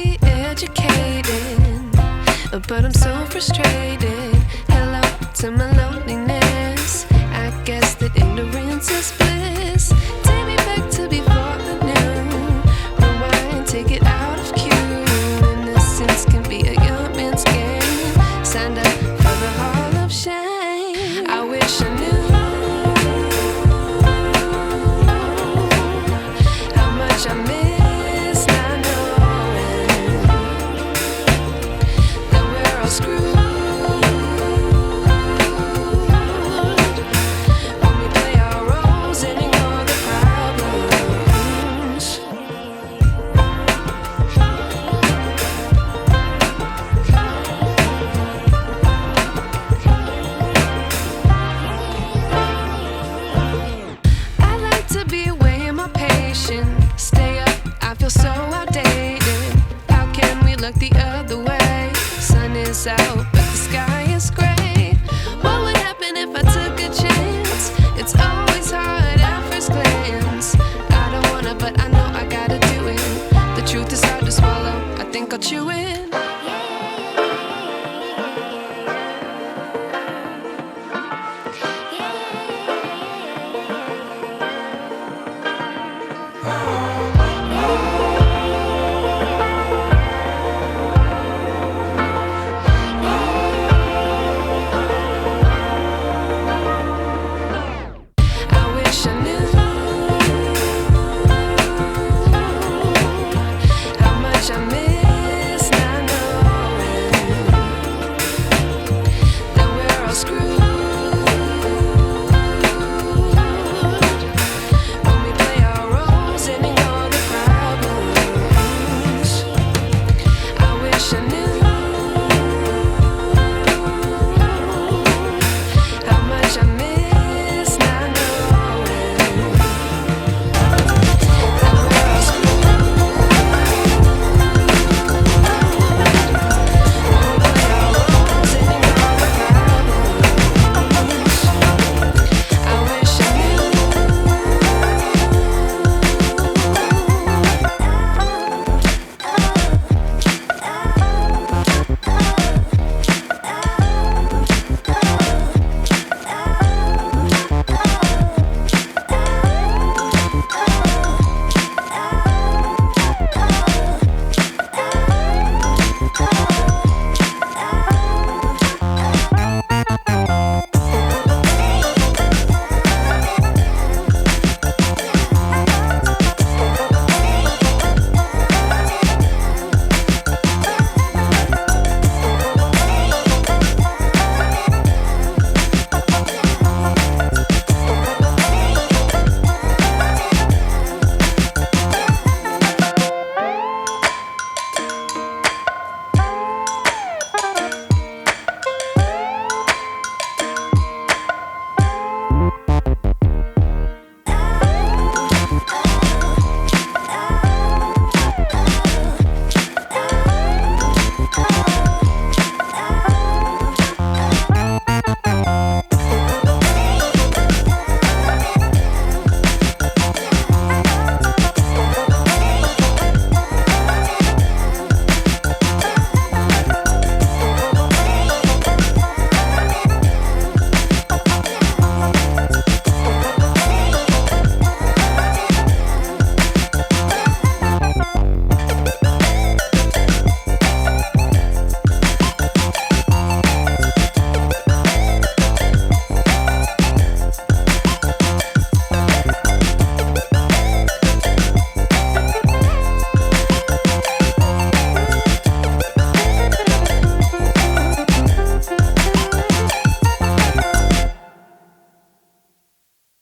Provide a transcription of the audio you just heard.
be educated, but I'm so frustrated. Hello to my loneliness. I guess that ignorance is bliss. Take me back to before I knew. Rewind, take it out of cue. Innocence can be a young man's game. Signed up for the hall of shame. I wish I knew how much I miss not knowing that we're all screwed. Stay up, I feel so outdated. How can we look the other way? Sun is out, but the sky is gray. What would happen if I took a chance? It's always hard at first glance. I don't wanna, but I know I gotta do it. The truth is hard to swallow, I think I'll chew it.